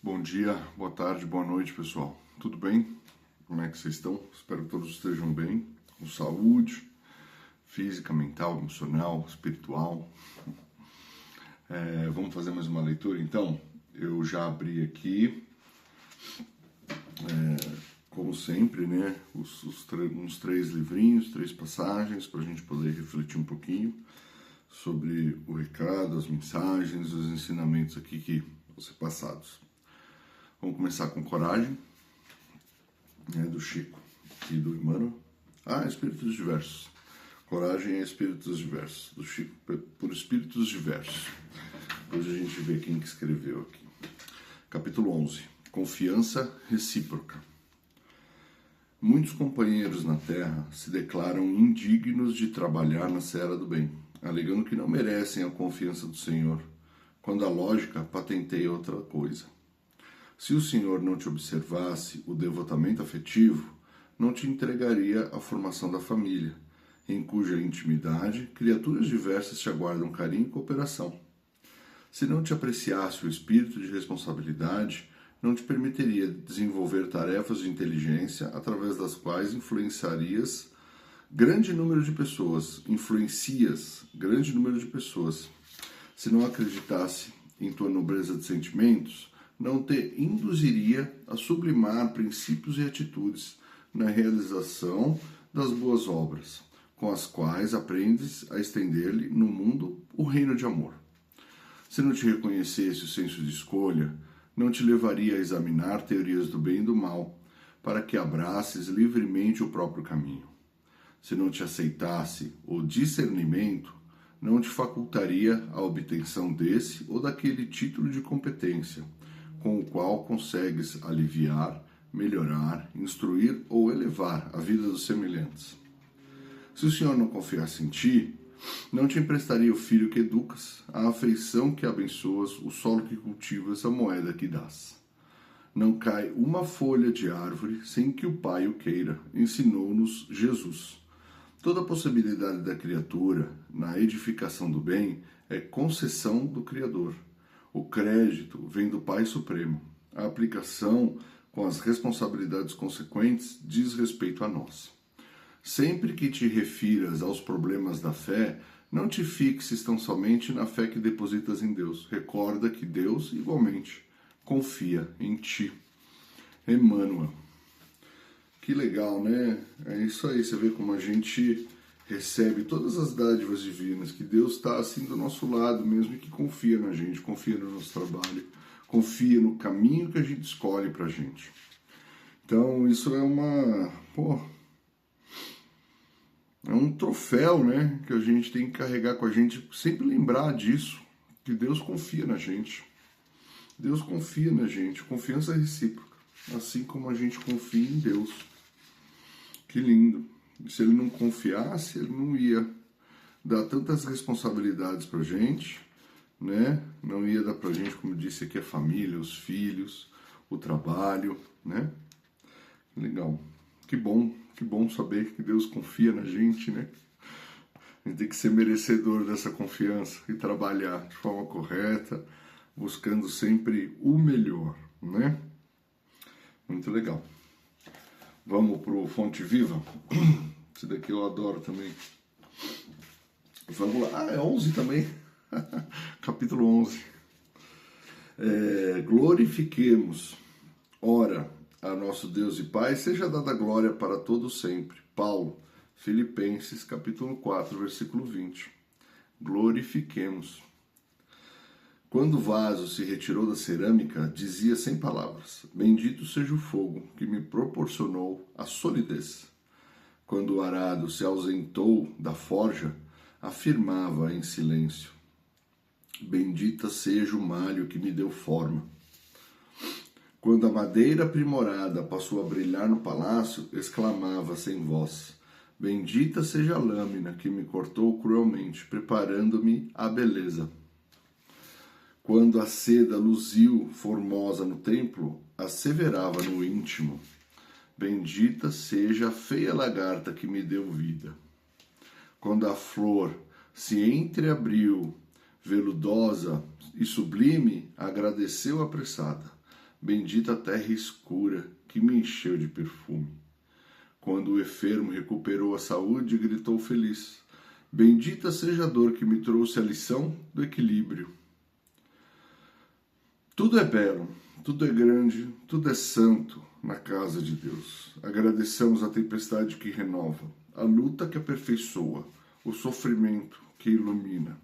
Bom dia, boa tarde, boa noite, pessoal. Tudo bem? Como é que vocês estão? Espero que todos estejam bem, com saúde, física, mental, emocional, espiritual. Vamos fazer mais uma leitura, então? Eu já abri aqui, como sempre, né, uns 3 livrinhos, 3 passagens, para a gente poder refletir um pouquinho sobre o recado, as mensagens, os ensinamentos aqui que vão ser passados. Vamos começar com Coragem, né, do Chico e do Emmanuel. Espíritos diversos. Coragem é Espíritos diversos, do Chico, por Espíritos diversos. Depois a gente vê quem que escreveu aqui. Capítulo 11. Confiança recíproca. Muitos companheiros na Terra se declaram indignos de trabalhar na seara do bem, alegando que não merecem a confiança do Senhor, quando a lógica patenteia outra coisa. Se o Senhor não te observasse o devotamento afetivo, não te entregaria a formação da família, em cuja intimidade criaturas diversas te aguardam carinho e cooperação. Se não te apreciasse o espírito de responsabilidade, não te permitiria desenvolver tarefas de inteligência através das quais influencias grande número de pessoas. Se não acreditasse em tua nobreza de sentimentos, não te induziria a sublimar princípios e atitudes na realização das boas obras, com as quais aprendes a estender-lhe no mundo o reino de amor. Se não te reconhecesse o senso de escolha, não te levaria a examinar teorias do bem e do mal, para que abraces livremente o próprio caminho. Se não te aceitasse o discernimento, não te facultaria a obtenção desse ou daquele título de competência, com o qual consegues aliviar, melhorar, instruir ou elevar a vida dos semelhantes. Se o Senhor não confiasse em ti, não te emprestaria o filho que educas, a afeição que abençoas, o solo que cultivas, a moeda que dás. Não cai uma folha de árvore sem que o Pai o queira, ensinou-nos Jesus. Toda possibilidade da criatura na edificação do bem é concessão do Criador. O crédito vem do Pai Supremo. A aplicação, com as responsabilidades consequentes, diz respeito a nós. Sempre que te refiras aos problemas da fé, não te fixes tão somente na fé que depositas em Deus. Recorda que Deus, igualmente, confia em ti. Emmanuel. Que legal, né? É isso aí, você vê como a gente recebe todas as dádivas divinas, que Deus está assim do nosso lado mesmo e que confia na gente, confia no nosso trabalho, confia no caminho que a gente escolhe pra gente. Então isso é é um troféu, né, que a gente tem que carregar com a gente, sempre lembrar disso, que Deus confia na gente. Deus confia na gente, confiança recíproca, assim como a gente confia em Deus. Que lindo. Se ele não confiasse, ele não ia dar tantas responsabilidades pra gente, né? Não ia dar pra gente, como eu disse aqui, a família, os filhos, o trabalho, né? Legal. Que bom saber que Deus confia na gente, né? A gente tem que ser merecedor dessa confiança e trabalhar de forma correta, buscando sempre o melhor, né? Muito legal. Vamos pro Fonte Viva? Esse daqui eu adoro também. Vamos lá. É 11 também. Capítulo 11. Glorifiquemos. Ora, a nosso Deus e Pai, seja dada glória para todos sempre. Paulo, Filipenses, capítulo 4, versículo 20. Glorifiquemos. Quando o vaso se retirou da cerâmica, dizia sem palavras: bendito seja o fogo que me proporcionou a solidez. Quando o arado se ausentou da forja, afirmava em silêncio: bendita seja o malho que me deu forma. Quando a madeira aprimorada passou a brilhar no palácio, exclamava sem voz: bendita seja a lâmina que me cortou cruelmente, preparando-me à beleza. Quando a seda luziu formosa no templo, asseverava no íntimo: bendita seja a feia lagarta que me deu vida. Quando a flor se entreabriu, veludosa e sublime, agradeceu apressada: Bendita a terra escura que me encheu de perfume. Quando o enfermo recuperou a saúde, gritou feliz: Bendita seja a dor que me trouxe a lição do equilíbrio. Tudo é belo, tudo é grande, tudo é santo na casa de Deus. Agradeçamos a tempestade que renova, a luta que aperfeiçoa, o sofrimento que ilumina.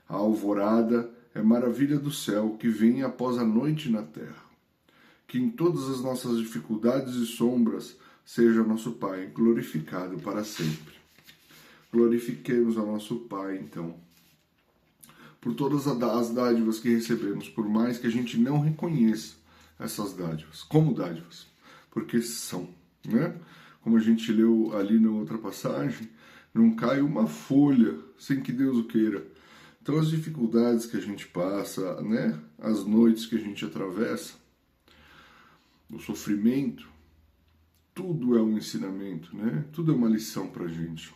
A alvorada é maravilha do céu que vem após a noite na terra. Que em todas as nossas dificuldades e sombras seja nosso Pai glorificado para sempre. Glorifiquemos ao nosso Pai, então, por todas as dádivas que recebemos, por mais que a gente não reconheça essas dádivas, como dádivas, porque são, né? Como a gente leu ali na outra passagem, não cai uma folha sem que Deus o queira. Então as dificuldades que a gente passa, né? As noites que a gente atravessa, o sofrimento, tudo é um ensinamento, né? Tudo é uma lição pra gente.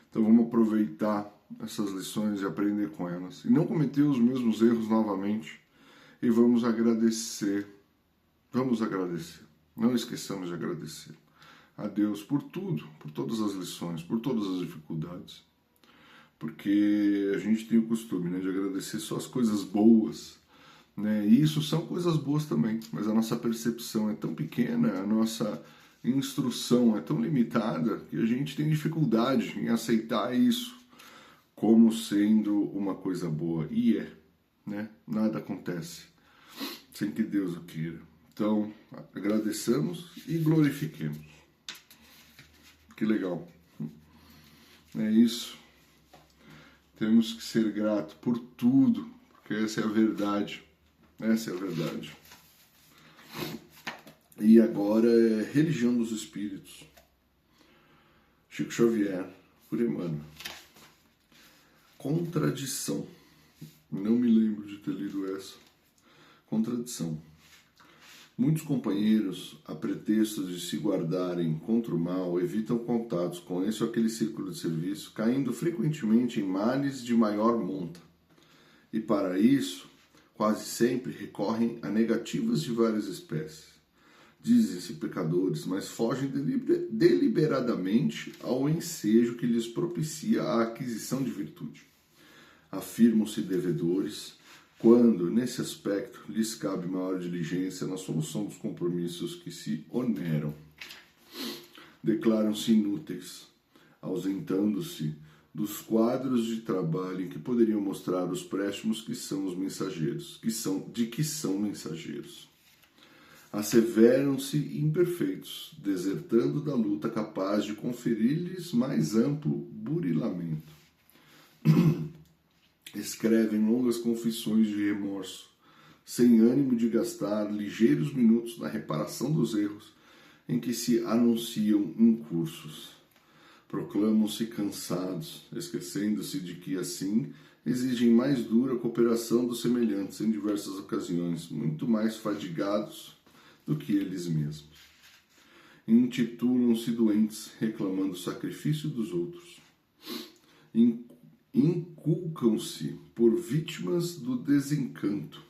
Então vamos aproveitar essas lições e aprender com elas. E não cometer os mesmos erros novamente. E vamos agradecer. Vamos agradecer. Não esqueçamos de agradecer a Deus por tudo, por todas as lições, por todas as dificuldades. Porque a gente tem o costume, né, de agradecer só as coisas boas, né? E isso são coisas boas também, mas a nossa percepção é tão pequena, a nossa instrução é tão limitada que a gente tem dificuldade em aceitar isso como sendo uma coisa boa. E é, né? Nada acontece sem que Deus o queira. Então, agradeçamos e glorifiquemos. Que legal. É isso. Temos que ser gratos por tudo, porque essa é a verdade. Essa é a verdade. E agora é Religião dos Espíritos. Chico Xavier, por Emmanuel. Contradição. Não me lembro de ter lido essa. Contradição. Muitos companheiros, a pretexto de se guardarem contra o mal, evitam contatos com esse ou aquele círculo de serviço, caindo frequentemente em males de maior monta. E para isso, quase sempre recorrem a negativas de várias espécies. Dizem-se pecadores, mas fogem deliberadamente ao ensejo que lhes propicia a aquisição de virtude. Afirmam-se devedores, quando, nesse aspecto, lhes cabe maior diligência na solução dos compromissos que se oneram. Declaram-se inúteis, ausentando-se dos quadros de trabalho em que poderiam mostrar os préstimos que são os mensageiros, de que são mensageiros. Asseveram-se imperfeitos, desertando da luta capaz de conferir-lhes mais amplo burilamento. Escrevem longas confissões de remorso, sem ânimo de gastar ligeiros minutos na reparação dos erros em que se anunciam incursos. Proclamam-se cansados, esquecendo-se de que, assim, exigem mais dura cooperação dos semelhantes em diversas ocasiões, muito mais fadigados do que eles mesmos. Intitulam-se doentes, reclamando o sacrifício dos outros. Inculcam-se por vítimas do desencanto,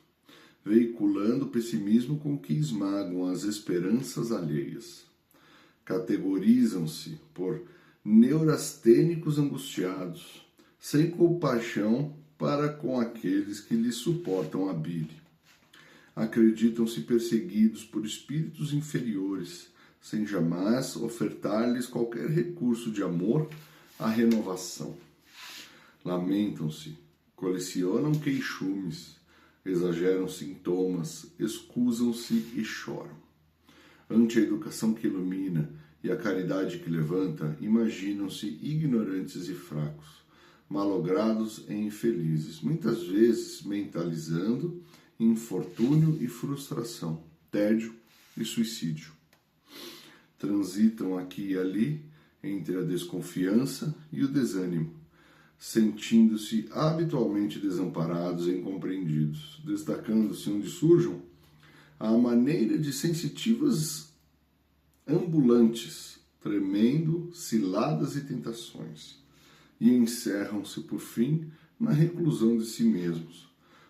veiculando o pessimismo com que esmagam as esperanças alheias. Categorizam-se por neurastênicos angustiados, sem compaixão para com aqueles que lhes suportam a bile. Acreditam-se perseguidos por espíritos inferiores, sem jamais ofertar-lhes qualquer recurso de amor à renovação. Lamentam-se, colecionam queixumes, exageram sintomas, excusam-se e choram. Ante a educação que ilumina e a caridade que levanta, imaginam-se ignorantes e fracos, malogrados e infelizes, muitas vezes mentalizando infortúnio e frustração, tédio e suicídio. Transitam aqui e ali entre a desconfiança e o desânimo, sentindo-se habitualmente desamparados e incompreendidos, destacando-se onde surjam à maneira de sensitivas ambulantes, tremendo ciladas e tentações, e encerram-se, por fim, na reclusão de si mesmos,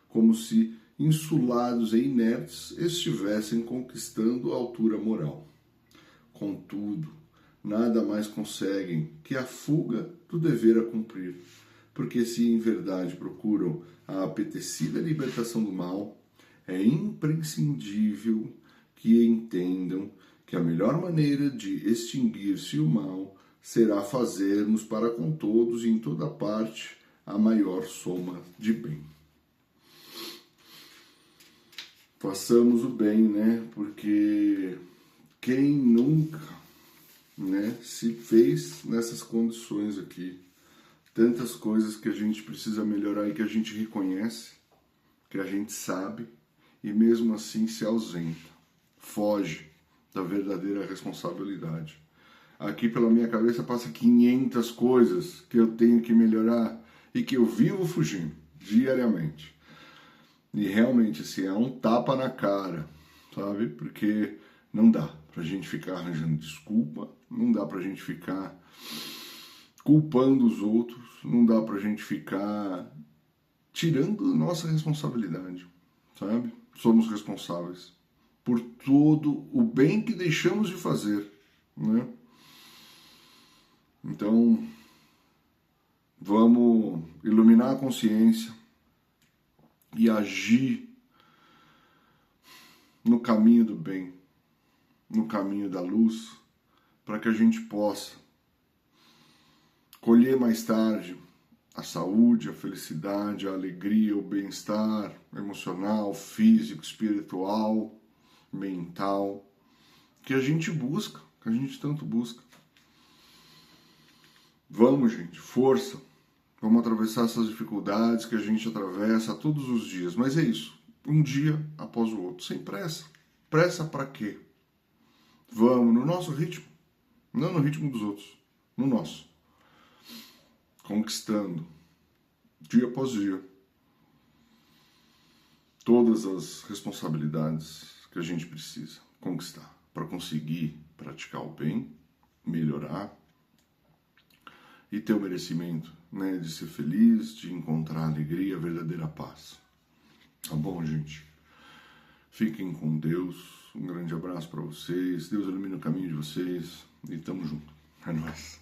como se insulados e inertes, estivessem conquistando a altura moral. Contudo, nada mais conseguem que a fuga do dever a cumprir, porque se em verdade procuram a apetecida libertação do mal, é imprescindível que entendam que a melhor maneira de extinguir-se o mal será fazermos para com todos e em toda parte a maior soma de bem. Façamos o bem, né? Porque quem nunca, né, se fez nessas condições aqui, tantas coisas que a gente precisa melhorar e que a gente reconhece, que a gente sabe, e mesmo assim se ausenta, foge da verdadeira responsabilidade. Aqui pela minha cabeça passa 500 coisas que eu tenho que melhorar e que eu vivo fugindo diariamente. E realmente, assim, é um tapa na cara, sabe? Porque não dá pra gente ficar arranjando desculpa, não dá pra gente ficar culpando os outros, não dá pra gente ficar tirando nossa responsabilidade, sabe? Somos responsáveis por todo o bem que deixamos de fazer, né? Então, vamos iluminar a consciência e agir no caminho do bem, no caminho da luz, para que a gente possa colher mais tarde a saúde, a felicidade, a alegria, o bem-estar emocional, físico, espiritual, mental, que a gente busca, que a gente tanto busca. Vamos, gente, força. Vamos atravessar essas dificuldades que a gente atravessa todos os dias. Mas é isso, um dia após o outro, sem pressa. Pressa para quê? Vamos no nosso ritmo, não no ritmo dos outros, no nosso. Conquistando, dia após dia, todas as responsabilidades que a gente precisa conquistar para conseguir praticar o bem, melhorar e ter o merecimento, né, de ser feliz, de encontrar a alegria, a verdadeira paz. Tá bom, gente? Fiquem com Deus. Um grande abraço para vocês. Deus ilumine o caminho de vocês. E tamo junto. É nóis.